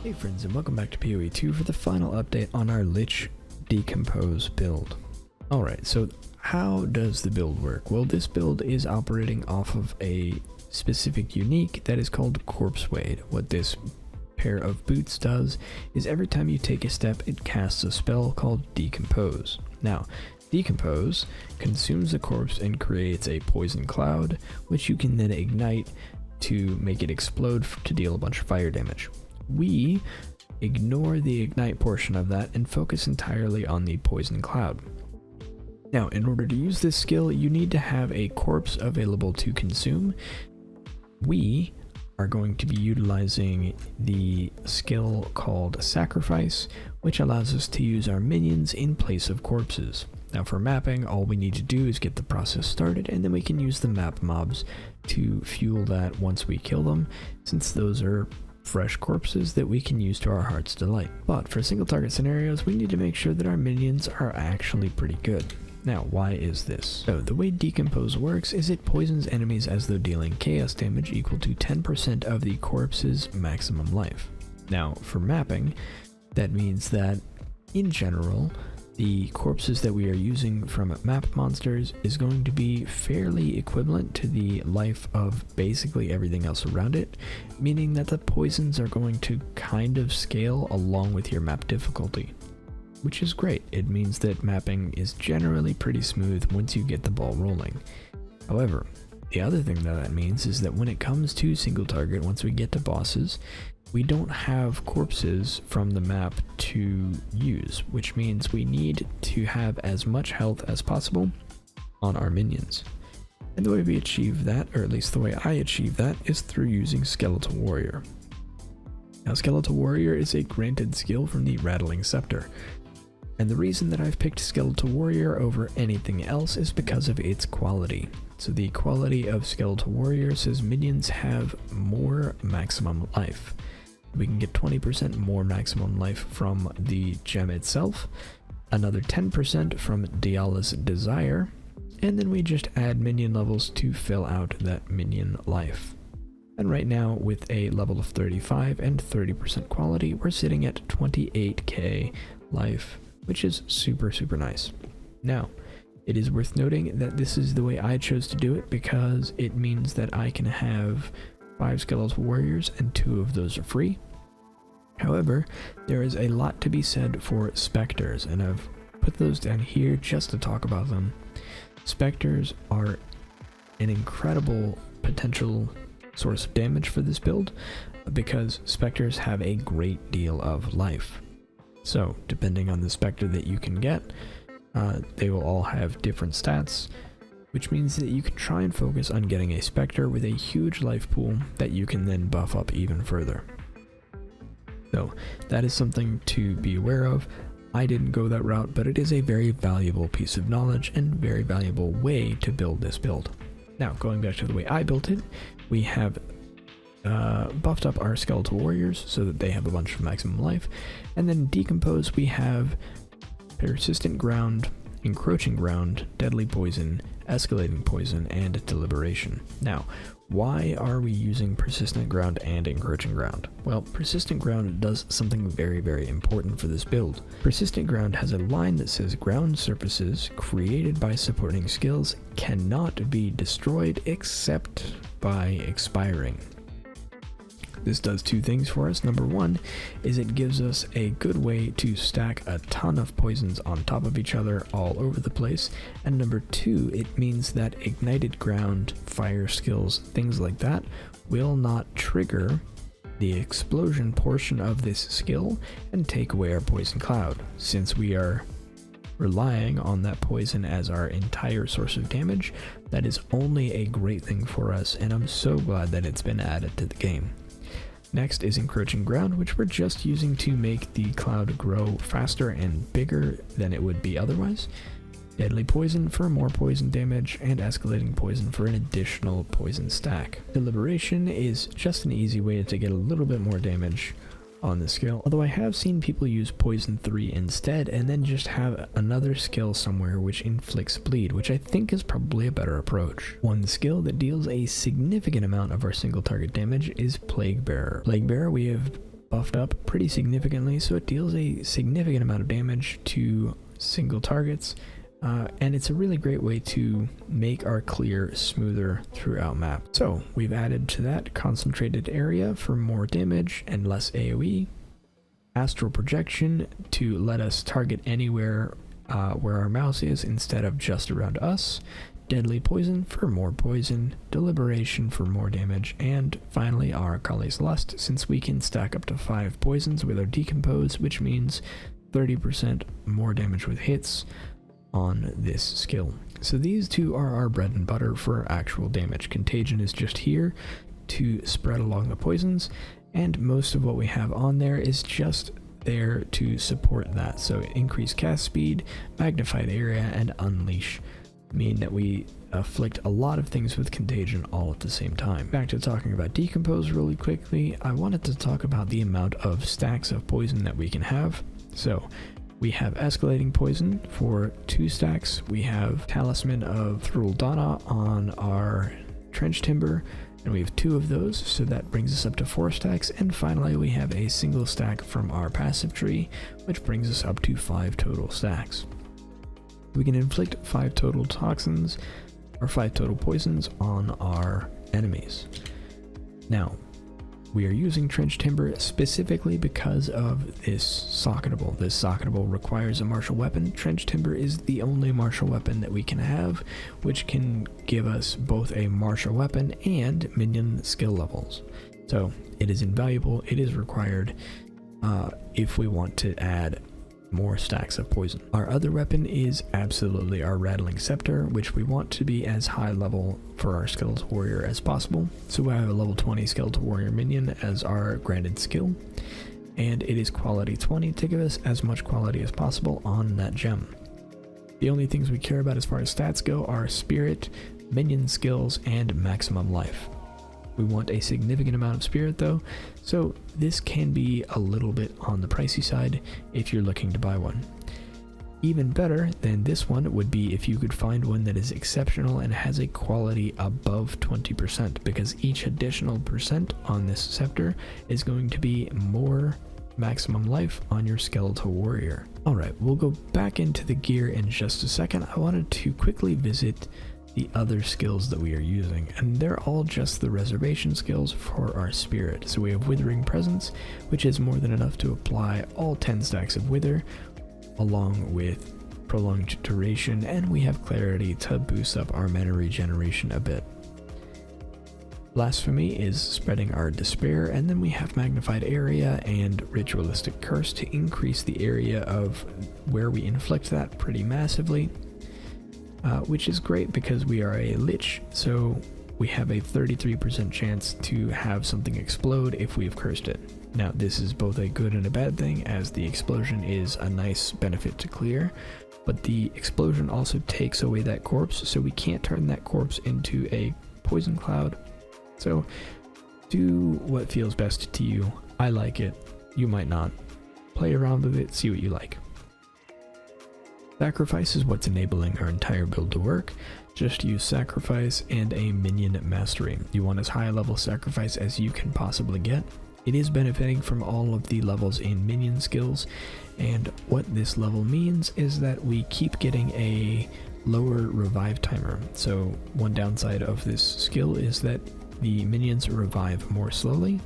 Hey friends, and welcome back to PoE 2 for the final update on our Lich Decompose build. Alright, so how does the build work? Well, this build is operating off of a specific unique that is called Corpsewade. What this pair of boots does is every time you take a step, it casts a spell called Decompose. Now, Decompose consumes the corpse and creates a poison cloud, which you can then ignite to make it explode to deal a bunch of fire damage. We ignore the ignite portion of that and focus entirely on the poison cloud. Now, in order to use this skill, you need to have a corpse available to consume. We are going to be utilizing the skill called Sacrifice, which allows us to use our minions in place of corpses. Now for mapping, all we need to do is get the process started, and then we can use the map mobs to fuel that once we kill them, since those are fresh corpses that we can use to our heart's delight. But for single target scenarios, we need to make sure that our minions are actually pretty good. Now, why is this? So the way Decompose works is it poisons enemies as though dealing chaos damage equal to 10% of the corpse's maximum life. Now, for mapping, that means that in general, the corpses that we are using from map monsters is going to be fairly equivalent to the life of basically everything else around it, meaning that the poisons are going to kind of scale along with your map difficulty, which is great. It means that mapping is generally pretty smooth once you get the ball rolling. However, the other thing that means is that when it comes to single target, once we get to bosses, we don't have corpses from the map to use, which means we need to have as much health as possible on our minions. And the way we achieve that, or at least the way I achieve that, is through using Skeletal Warrior. Now, Skeletal Warrior is a granted skill from the Rattling Scepter. And the reason that I've picked Skeletal Warrior over anything else is because of its quality. So the quality of Skeletal Warrior says minions have more maximum life. We can get 20% more maximum life from the gem itself, another 10% from Diala's Desire, and then we just add minion levels to fill out that minion life. And right now, with a level of 35 and 30% quality, we're sitting at 28k life, which is super nice. Now, it is worth noting that this is the way I chose to do it because it means that I can have 5 Skeletal Warriors and 2 of those are free. However, there is a lot to be said for Spectres, and I've put those down here just to talk about them. Spectres are an incredible potential source of damage for this build because Spectres have a great deal of life. So, depending on the Spectre that you can get, they will all have different stats, which means that you can try and focus on getting a Spectre with a huge life pool that you can then buff up even further. So that is something to be aware of. I didn't go that route, but it is a very valuable piece of knowledge and very valuable way to build this build. Now, going back to the way I built it, we have buffed up our Skeletal Warriors so that they have a bunch of maximum life, and then Decompose we have Persistent Ground, Encroaching Ground, Deadly Poison, Escalating Poison, and Deliberation. Now, why are we using Persistent Ground and Encroaching Ground? Well, Persistent Ground does something very important for this build. Persistent Ground has a line that says ground surfaces created by supporting skills cannot be destroyed except by expiring. This does 2 things for us. Number 1 is it gives us a good way to stack a ton of poisons on top of each other all over the place. And number 2, it means that ignited ground, fire skills, things like that will not trigger the explosion portion of this skill and take away our poison cloud, since we are relying on that poison as our entire source of damage. That is only a great thing for us, and I'm so glad that it's been added to the game. Next is Encroaching Ground, which we're just using to make the cloud grow faster and bigger than it would be otherwise. Deadly Poison for more poison damage, and Escalating Poison for an additional poison stack. Deliberation is just an easy way to get a little bit more damage on the skill, although I have seen people use Poison 3 instead and then just have another skill somewhere which inflicts bleed, which I think is probably a better approach. One skill that deals a significant amount of our single target damage is Plague Bearer. Plague Bearer we have buffed up pretty significantly, so it deals a significant amount of damage to single targets, and it's a really great way to make our clear smoother throughout map. So we've added to that concentrated area for more damage and less AoE, astral projection to let us target anywhere where our mouse is instead of just around us, deadly poison for more poison, deliberation for more damage, and finally our Kali's Lust, since we can stack up to 5 poisons with our Decompose, which means 30% more damage with hits on this skill. So these two are our bread and butter for actual damage. Contagion is just here to spread along the poisons, and most of what we have on there is just there to support that. So increase cast speed, magnify the area, and unleash mean that we afflict a lot of things with contagion all at the same time. Back to talking about Decompose really quickly, I wanted to talk about the amount of stacks of poison that we can have. So we have escalating poison for 2 stacks, we have Talisman of Thruldana on our Trench Timber, and we have 2 of those, so that brings us up to 4 stacks, and finally we have a single stack from our passive tree, which brings us up to 5 total stacks. We can inflict 5 total toxins, or 5 total poisons on our enemies. Now, we are using Trench Timber specifically because of this socketable. This socketable requires a martial weapon. Trench Timber is the only martial weapon that we can have, which can give us both a martial weapon and minion skill levels. So it is invaluable, it is required if we want to add more stacks of poison. Our other weapon is absolutely our Rattling Scepter, which we want to be as high level for our Skeletal Warrior as possible. So we have a level 20 Skeletal Warrior minion as our granted skill, and it is quality 20 to give us as much quality as possible on that gem. The only things we care about as far as stats go are spirit, minion skills, and maximum life. We want a significant amount of spirit though, so this can be a little bit on the pricey side if you're looking to buy one. Even better than this one would be if you could find one that is exceptional and has a quality above 20%, because each additional percent on this scepter is going to be more maximum life on your Skeletal Warrior. Alright, we'll go back into the gear in just a second. I wanted to quickly visit the other skills that we are using, and they're all just the reservation skills for our spirit. So we have Withering Presence, which is more than enough to apply all 10 stacks of Wither, along with Prolonged Duration, and we have Clarity to boost up our mana regeneration a bit. Blasphemy is spreading our despair, and then we have Magnified Area and Ritualistic Curse to increase the area of where we inflict that pretty massively. Which is great because we are a Lich, so we have a 33% chance to have something explode if we've cursed it. Now this is both a good and a bad thing, as the explosion is a nice benefit to clear, but the explosion also takes away that corpse, so we can't turn that corpse into a poison cloud. So do what feels best to you. I like it, you might not. Play around with it, see what you like. Sacrifice is what's enabling our entire build to work. Just use Sacrifice and a Minion Mastery. You want as high a level Sacrifice as you can possibly get. It is benefiting from all of the levels in minion skills, and what this level means is that we keep getting a lower revive timer. So one downside of this skill is that the minions revive more slowly.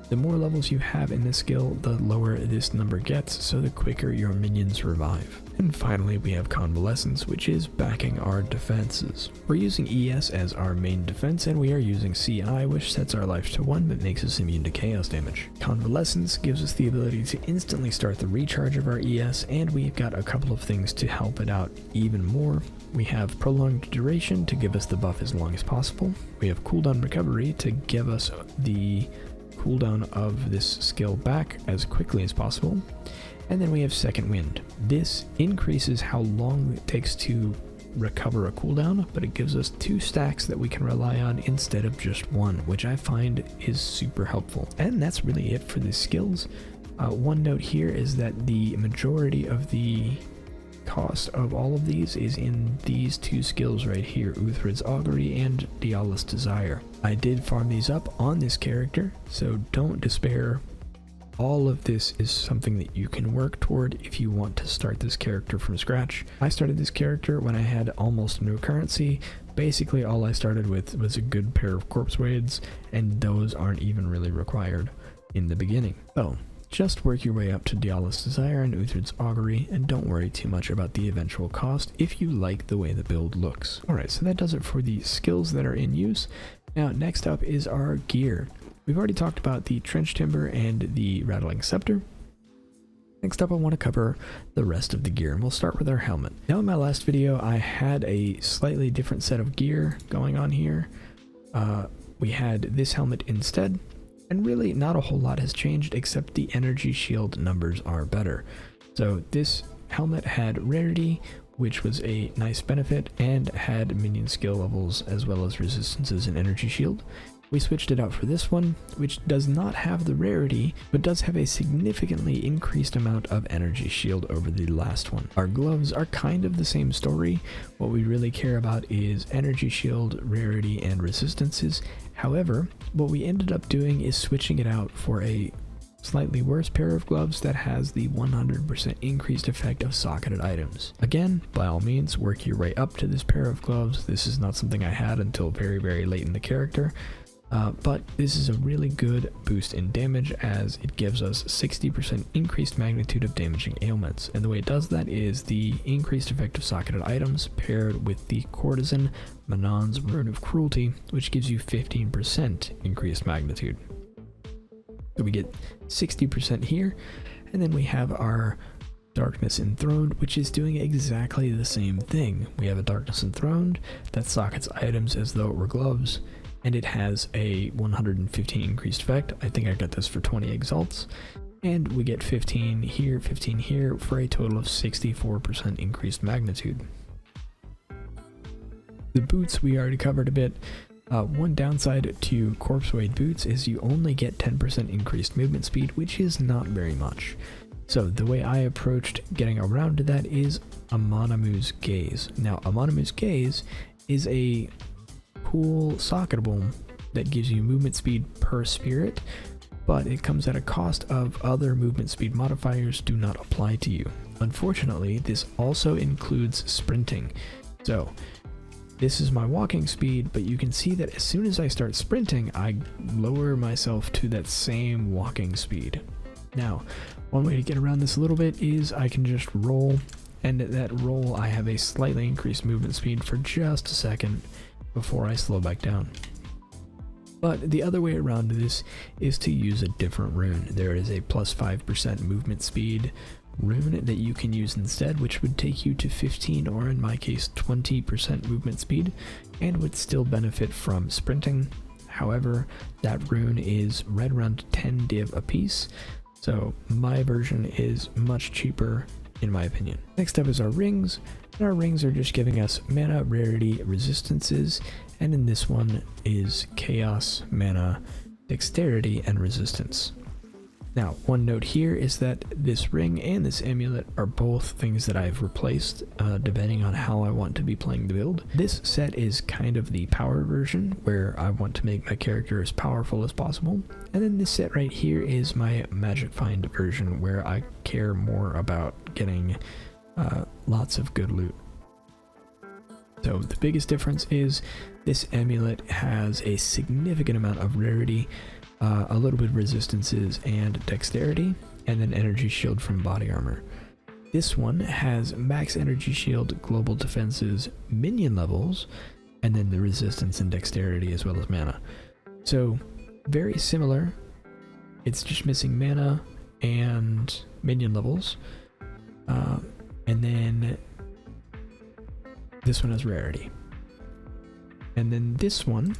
The more levels you have in this skill, the lower this number gets, so the quicker your minions revive. And finally, we have Convalescence, which is backing our defenses. We're using ES as our main defense, and we are using CI, which sets our life to 1 but makes us immune to chaos damage. Convalescence gives us the ability to instantly start the recharge of our ES, and we've got a couple of things to help it out even more. We have Prolonged Duration to give us the buff as long as possible. We have Cooldown Recovery to give us the cooldown of this skill back as quickly as possible. And then we have Second Wind. This increases how long it takes to recover a cooldown, but it gives us 2 stacks that we can rely on instead of just 1, which I find is super helpful. And that's really it for the skills. One note here is that the majority of the cost of all of these is in these 2 skills right here, Uthred's Augury and Dialis Desire. I did farm these up on this character, so don't despair all of this is something that you can work toward if you want to start this character from scratch. I started this character when I had almost no currency. Basically all I started with was a good pair of Corpsewades, and those aren't even really required in the beginning. So just work your way up to Dialis Desire and Uthred's Augury, and don't worry too much about the eventual cost if you like the way the build looks. Alright, so that does it for the skills that are in use. Now next up is our gear. We've already talked about the Trench Timber and the Rattling Scepter. Next up I want to cover the rest of the gear, and we'll start with our helmet. Now in my last video I had a slightly different set of gear going on here. We had this helmet instead. And really not a whole lot has changed, except the energy shield numbers are better. So this helmet had rarity, which was a nice benefit, and had minion skill levels as well as resistances and energy shield. We switched it out for this one, which does not have the rarity, but does have a significantly increased amount of energy shield over the last one. Our gloves are kind of the same story. What we really care about is energy shield, rarity, and resistances. However, what we ended up doing is switching it out for a slightly worse pair of gloves that has the 100% increased effect of socketed items. Again, by all means, work your way up to this pair of gloves. This is not something I had until very, very late in the character. But this is a really good boost in damage, as it gives us 60% increased magnitude of damaging ailments. And the way it does that is the increased effect of socketed items paired with the Courtesan Manon's Rune of Cruelty, which gives you 15% increased magnitude. So we get 60% here, and then we have our Darkness Enthroned, which is doing exactly the same thing. We have a Darkness Enthroned that sockets items as though it were gloves, and it has a 115 increased effect. I think I got this for 20 exalts, and we get 15 here for a total of 64% increased magnitude. The boots we already covered a bit. One downside to Corpsewade boots is you only get 10% increased movement speed, which is not very much. So the way I approached getting around to that is Amanamu's Gaze. Now Amanamu's Gaze is a cool socketable that gives you movement speed per spirit, but it comes at a cost of other movement speed modifiers do not apply to you. Unfortunately, this also includes sprinting. So this is my walking speed, but you can see that as soon as I start sprinting, I lower myself to that same walking speed. Now, one way to get around this a little bit is I can just roll, and at that roll I have a slightly increased movement speed for just a second before I slow back down. But the other way around this is to use a different rune. There is a plus 5% movement speed rune that you can use instead, which would take you to 15, or in my case 20% movement speed, and would still benefit from sprinting. However, that rune is right around 10 div a piece, so my version is much cheaper in my opinion. Next up is our rings, and our rings are just giving us mana, rarity, resistances, and in this one is chaos, mana, dexterity, and resistance. Now, one note here is that this ring and this amulet are both things that I've replaced depending on how I want to be playing the build. This set is kind of the power version, where I want to make my character as powerful as possible. And then this set right here is my Magic Find version, where I care more about getting lots of good loot. So the biggest difference is this amulet has a significant amount of rarity, a little bit of resistances and dexterity, and then energy shield from body armor. This one has max energy shield, global defenses, minion levels, and then the resistance and dexterity as well as mana. So very similar, it's just missing mana and minion levels, and then this one has rarity. And then this one,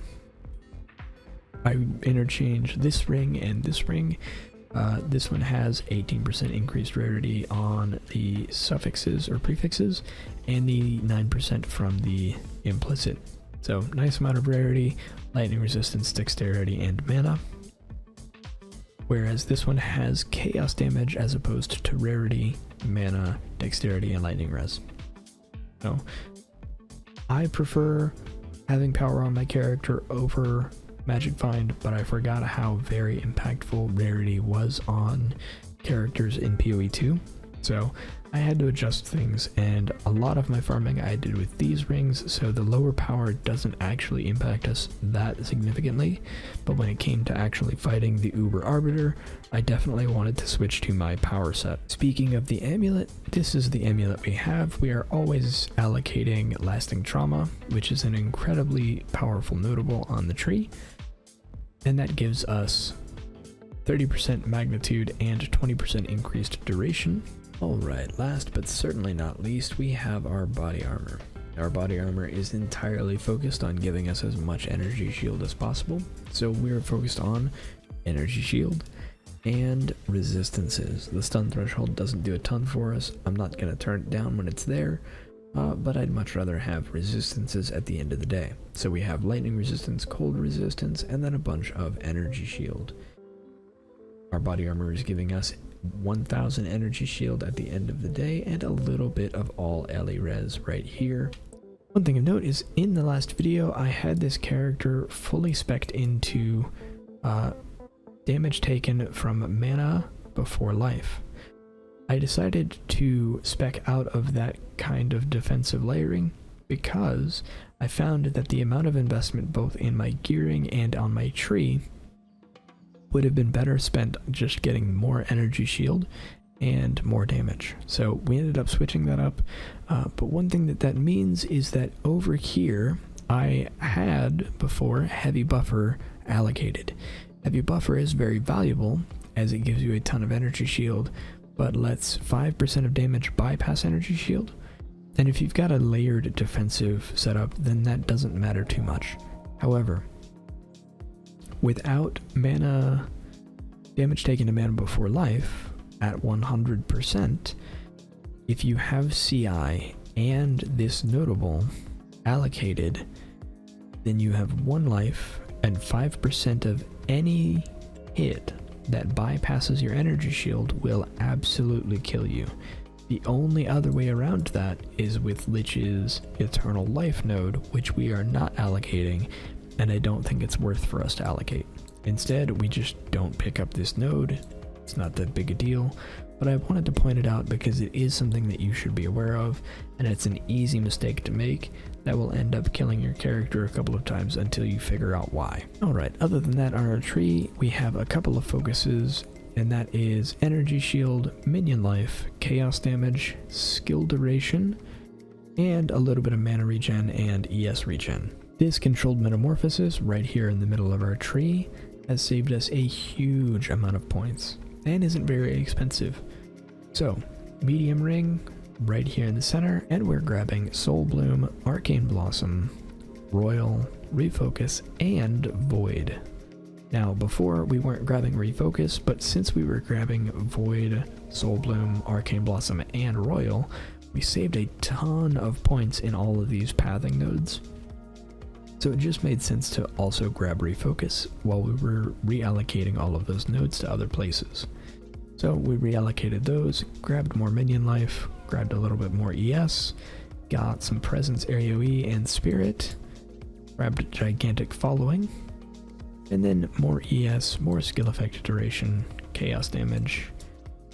I interchange this ring and this ring. This one has 18% increased rarity on the suffixes or prefixes, and the 9% from the implicit. So nice amount of rarity, lightning resistance, dexterity, and mana. Whereas this one has chaos damage as opposed to rarity, mana, dexterity, and lightning res. So I prefer having power on my character over magic find, but I forgot how very impactful rarity was on characters in PoE 2. So I had to adjust things, and a lot of my farming I did with these rings, so the lower power doesn't actually impact us that significantly. But when it came to actually fighting the Uber Arbiter, I definitely wanted to switch to my power set. Speaking of the amulet, this is the amulet we have. We are always allocating lasting trauma, which is an incredibly powerful notable on the tree, and that gives us 30% magnitude and 20% increased duration. Alright, last but certainly not least, we have our body armor. Our body armor is entirely focused on giving us as much energy shield as possible, so we're focused on energy shield and resistances. The stun threshold doesn't do a ton for us. I'm not going to turn it down when it's there, but I'd much rather have resistances at the end of the day. So we have lightning resistance, cold resistance, and then a bunch of energy shield. Our body armor is giving us 1000 energy shield at the end of the day, and a little bit of all LE res right here. One thing of note is in the last video I had this character fully spec'd into damage taken from mana before life. I decided to spec out of that kind of defensive layering because I found that the amount of investment both in my gearing and on my tree would have been better spent just getting more energy shield and more damage. So we ended up switching that up, but one thing that means is that over here I had before heavy buffer allocated. Heavy buffer is very valuable as it gives you a ton of energy shield, but lets 5% of damage bypass energy shield. And if you've got a layered defensive setup, then that doesn't matter too much. However, without mana damage taken to mana before life at 100%, if you have CI and this notable allocated, then you have 1 life and 5% of any hit that bypasses your energy shield will absolutely kill you. The only other way around that is with Lich's Eternal Life node, which we are not allocating, and I don't think it's worth for us to allocate. Instead, we just don't pick up this node. It's not that big a deal, but I wanted to point it out because it is something that you should be aware of, and it's an easy mistake to make that will end up killing your character a couple of times until you figure out why. Alright, other than that, on our tree, we have a couple of focuses, and that is energy shield, minion life, chaos damage, skill duration, and a little bit of mana regen and ES regen. This controlled metamorphosis right here in the middle of our tree has saved us a huge amount of points and isn't very expensive. So, medium ring right here in the center, and we're grabbing Soul Bloom, Arcane Blossom, Royal, Refocus, and Void. Now, before we weren't grabbing Refocus, but since we were grabbing Void, Soul Bloom, Arcane Blossom, and Royal, we saved a ton of points in all of these pathing nodes. So it just made sense to also grab Refocus while we were reallocating all of those nodes to other places. So we reallocated those, grabbed more minion life, grabbed a little bit more ES, got some Presence AoE and Spirit, grabbed Gigantic Following, and then more ES, more skill effect duration, chaos damage,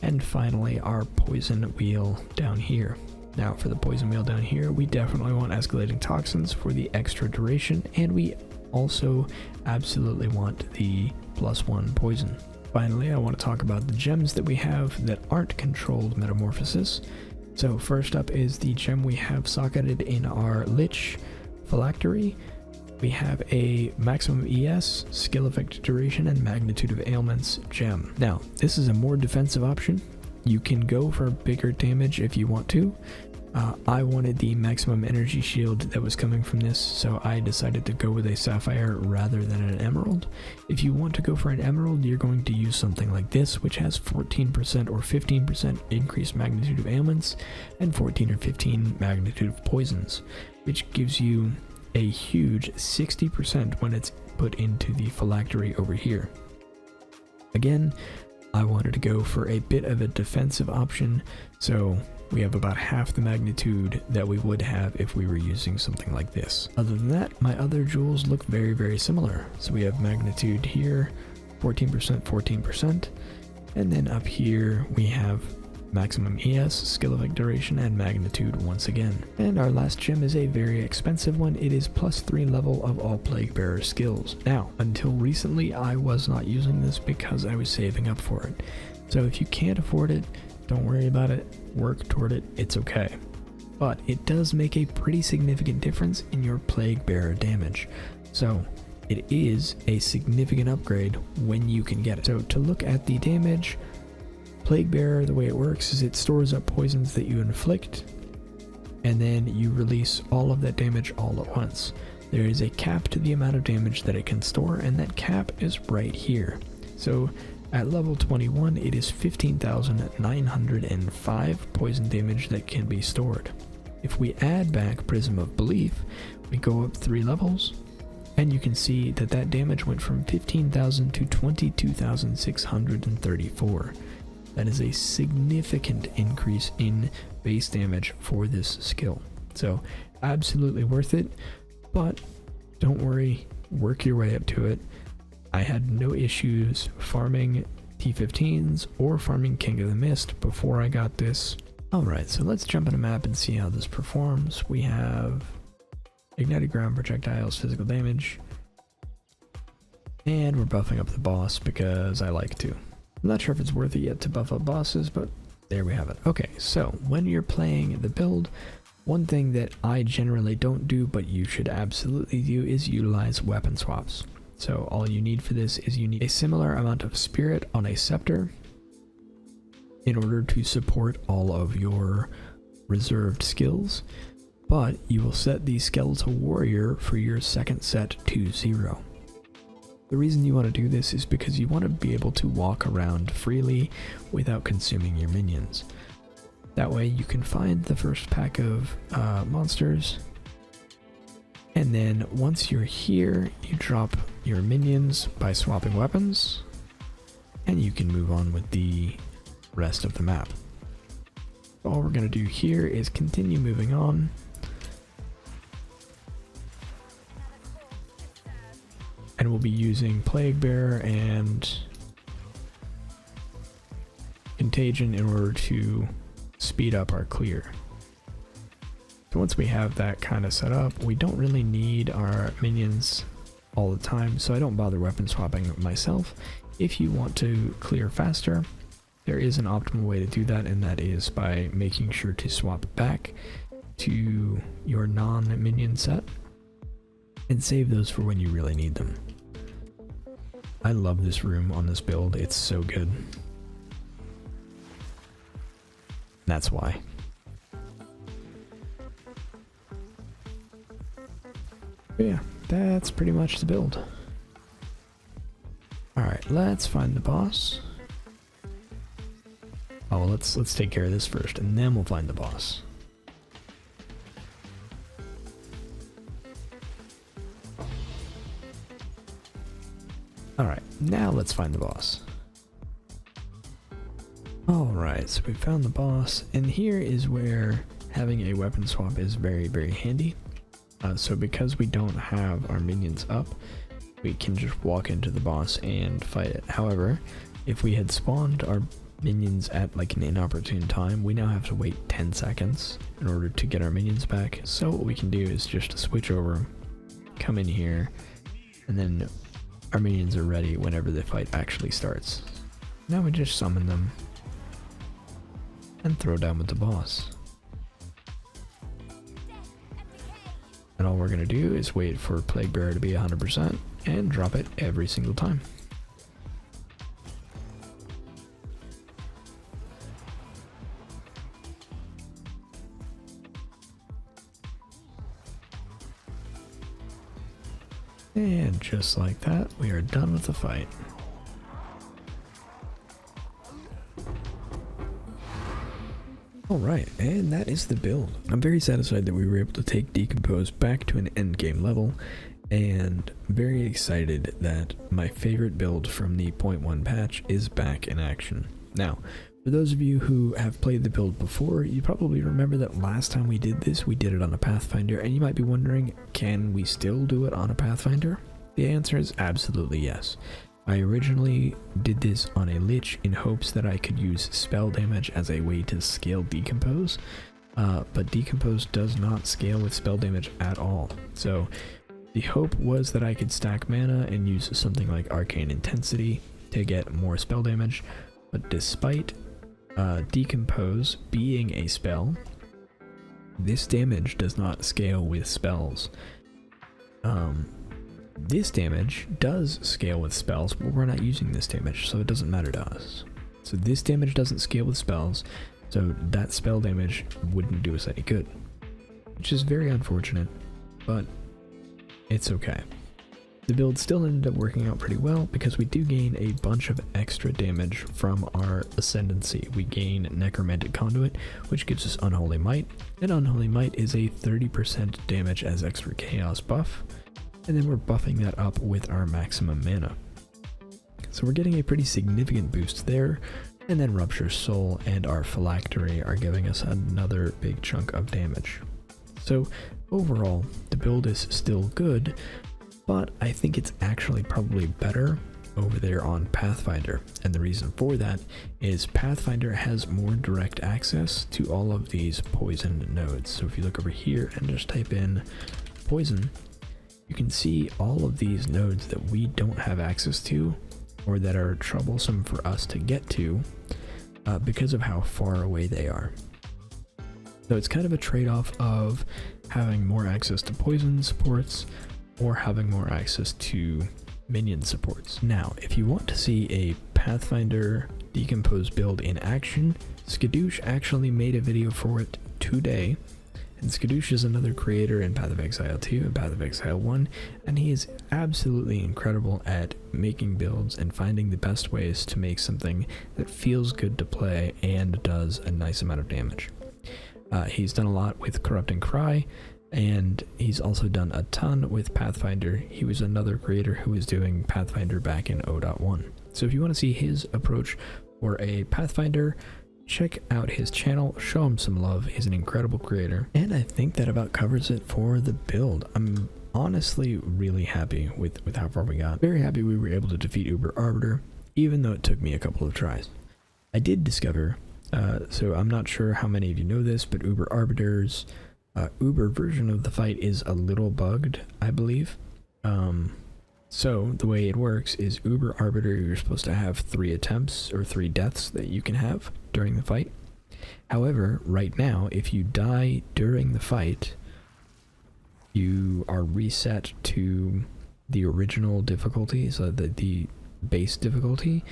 and finally our poison wheel down here. Now for the poison wheel down here, we definitely want escalating toxins for the extra duration, and we also absolutely want the +1 poison. Finally, I want to talk about the gems that we have that aren't controlled metamorphosis. So first up is the gem we have socketed in our Lich phylactery. We have a maximum ES, skill effect duration, and magnitude of ailments gem. Now, this is a more defensive option. You can go for bigger damage if you want to. I wanted the maximum energy shield that was coming from this, so I decided to go with a sapphire rather than an emerald. If you want to go for an emerald, you're going to use something like this, which has 14% or 15% increased magnitude of ailments and 14 or 15 magnitude of poisons, which gives you a huge 60% when it's put into the phylactery over here. Again, I wanted to go for a bit of a defensive option, so we have about half the magnitude that we would have if we were using something like this. Other than that, my other jewels look very, very similar. So we have magnitude here, 14%, 14%, and then up here we have maximum ES, skill effect duration, and magnitude once again. And our last gem is a very expensive one. It is +3 level of all Plague Bearer skills. Now, until recently, I was not using this because I was saving up for it. So if you can't afford it, don't worry about it, work toward it, it's okay. But it does make a pretty significant difference in your Plague Bearer damage. So it is a significant upgrade when you can get it. So to look at the damage, Plague Bearer, the way it works is it stores up poisons that you inflict, and then you release all of that damage all at once. There is a cap to the amount of damage that it can store, and that cap is right here. So at level 21, it is 15,905 poison damage that can be stored. If we add back Prism of Belief, we go up 3 levels, and you can see that that damage went from 15,000 to 22,634. That is a significant increase in base damage for this skill. So absolutely worth it, but don't worry, work your way up to it. I had no issues farming T15s or farming King of the Mist before I got this. Alright, so let's jump in a map and see how this performs. We have ignited ground projectiles, physical damage, and we're buffing up the boss because I like to. I'm not sure if it's worth it yet to buff up bosses, but there we have it. Okay, so when you're playing the build, one thing that I generally don't do, but you should absolutely do, is utilize weapon swaps. So all you need for this is you need a similar amount of spirit on a scepter in order to support all of your reserved skills, but you will set the skeletal warrior for your second set to 0. The reason you want to do this is because you want to be able to walk around freely without consuming your minions. That way you can find the first pack of monsters, and then once you're here, you drop your minions by swapping weapons, and you can move on with the rest of the map. All we're going to do here is continue moving on. And we'll be using Plague Bearer and Contagion in order to speed up our clear. So once we have that kind of set up, we don't really need our minions all the time, so I don't bother weapon swapping myself. If you want to clear faster, there is an optimal way to do that, and that is by making sure to swap back to your non-minion set and save those for when you really need them. I love this room on this build, it's so good. That's why. But yeah, that's pretty much the build. Alright, let's find the boss. Oh, well, let's take care of this first, and then we'll find the boss. Alright, now let's find the boss. Alright, so we found the boss, and here is where having a weapon swap is very, very handy. So because we don't have our minions up, we can just walk into the boss and fight it. However, if we had spawned our minions at like an inopportune time, we now have to wait 10 seconds in order to get our minions back. So what we can do is just switch over, come in here, and then our minions are ready whenever the fight actually starts. Now we just summon them and throw down with the boss. And all we're going to do is wait for Plague Bearer to be 100% and drop it every single time. And just like that, we are done with the fight. Alright, and that is the build. I'm very satisfied that we were able to take Decompose back to an endgame level, and very excited that my favorite build from the 0.1 patch is back in action. Now, For those of you who have played the build before, you probably remember that last time we did this, we did it on a Pathfinder, and you might be wondering, can we still do it on a Pathfinder? The answer is absolutely yes. I originally did this on a Lich in hopes that I could use spell damage as a way to scale Decompose, but Decompose does not scale with spell damage at all. So the hope was that I could stack mana and use something like Arcane Intensity to get more spell damage, but despite Decompose being a spell, this damage does not scale with spells. This damage does scale with spells, but we're not using this damage, so it doesn't matter to us. So this damage doesn't scale with spells, so that spell damage wouldn't do us any good, which is very unfortunate, but it's okay. The build still ended up working out pretty well because we do gain a bunch of extra damage from our Ascendancy. We gain Necromantic Conduit, which gives us Unholy Might, and Unholy Might is a 30% damage as extra Chaos buff, and then we're buffing that up with our maximum mana. So we're getting a pretty significant boost there, and then Rupture Soul and our Phylactery are giving us another big chunk of damage. So overall, the build is still good, but I think it's actually probably better over there on Pathfinder, and the reason for that is Pathfinder has more direct access to all of these poison nodes. So if you look over here and just type in poison, you can see all of these nodes that we don't have access to, or that are troublesome for us to get to because of how far away they are. So it's kind of a trade-off of having more access to poison supports or having more access to minion supports. Now, if you want to see a Pathfinder Decompose build in action, Skadoosh actually made a video for it today. And Skadoosh is another creator in Path of Exile 2 and Path of Exile 1, and he is absolutely incredible at making builds and finding the best ways to make something that feels good to play and does a nice amount of damage. He's done a lot with Corrupting Cry, and he's also done a ton with Pathfinder. He was another creator who was doing Pathfinder back in 0.1. So if you want to see his approach for a Pathfinder, check out his channel, show him some love. He's an incredible creator. And I think that about covers it for the build. I'm honestly really happy with how far we got. Very happy we were able to defeat Uber Arbiter, even though it took me a couple of tries. I did discover, so I'm not sure how many of you know this, but Uber Arbiter's Uber version of the fight is a little bugged, I believe. So the way it works is Uber Arbiter, you're supposed to have 3 attempts or 3 deaths that you can have during the fight. However, right now, if you die during the fight, you are reset to the original difficulty, so the base difficulty,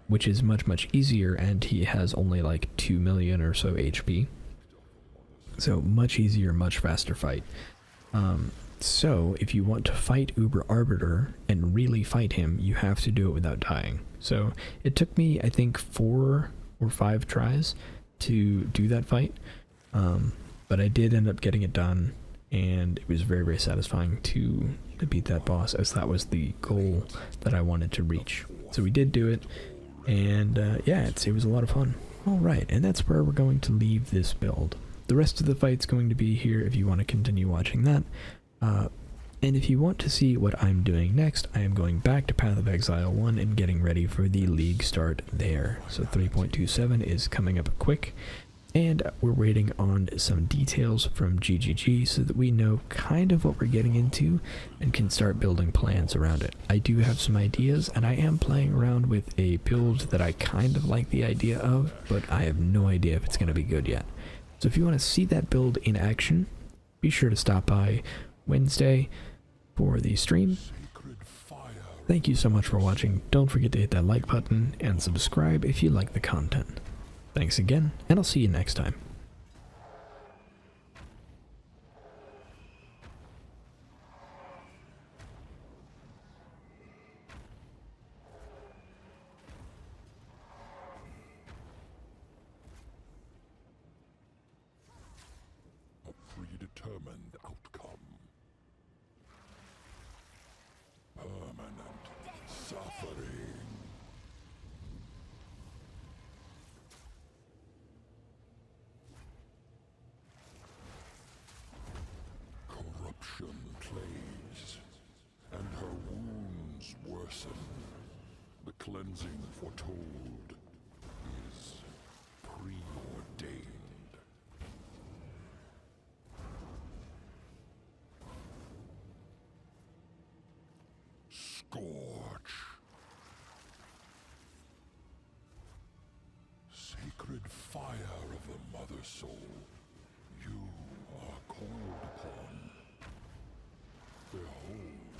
which is much easier, and he has only like 2 million or so HP. So much easier, much faster fight. So if you want to fight Uber Arbiter and really fight him, you have to do it without dying. So it took me, I think, 4 or 5 tries to do that fight, but I did end up getting it done, and it was very satisfying to beat that boss, as that was the goal that I wanted to reach. So we did do it, and yeah, it was a lot of fun. Alright, and that's where we're going to leave this build. The rest of the fight's going to be here if you want to continue watching that. And if you want to see what I'm doing next, I am going back to Path of Exile 1 and getting ready for the League start there. So 3.27 is coming up quick, and we're waiting on some details from GGG so that we know kind of what we're getting into and can start building plans around it. I do have some ideas, and I am playing around with a build that I kind of like the idea of, but I have no idea if it's going to be good yet. So if you want to see that build in action, be sure to stop by Wednesday for the stream. Thank you so much for watching. Don't forget to hit that like button and subscribe if you like the content. Thanks again, and I'll see you next time. Predetermined outcome. Permanent suffering. wounds worsen. The cleansing foretold is preordained. Scorch. Sacred fire of the Mother Soul, you are called upon. Behold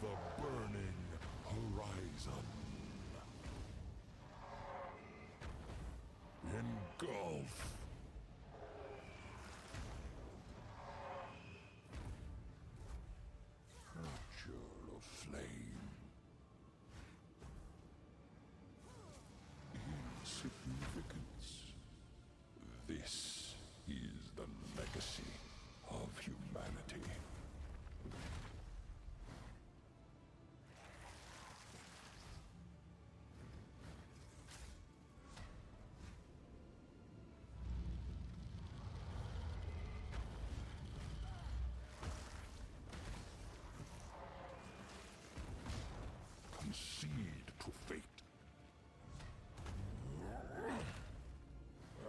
the burning horizon. Engulf. Purture of flame. Insignificance. This is the legacy of humanity. Concede to fate.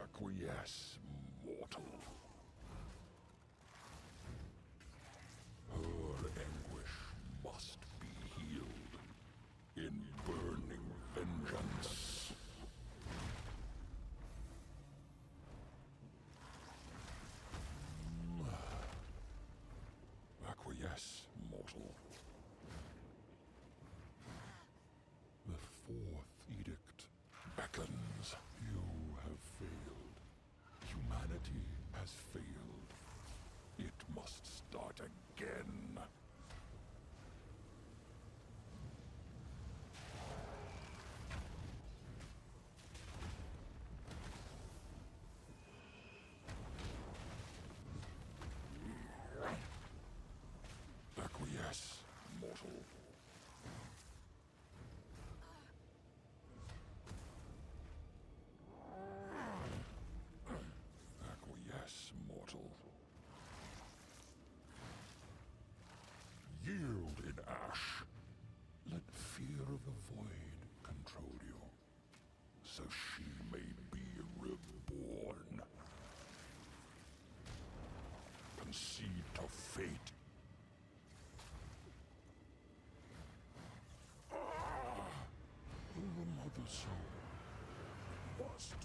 Acquiesce, mortal. Her anguish must be healed in burning vengeance. Acquiesce, mortal. The fourth edict beckons. You have failed. Humanity has failed. It must start again. Acquiesce, mortal. Acquiesce, mortal. Yield in ash. Let fear of the void control you, so she may be reborn. Concede to fate. The Mother Soul must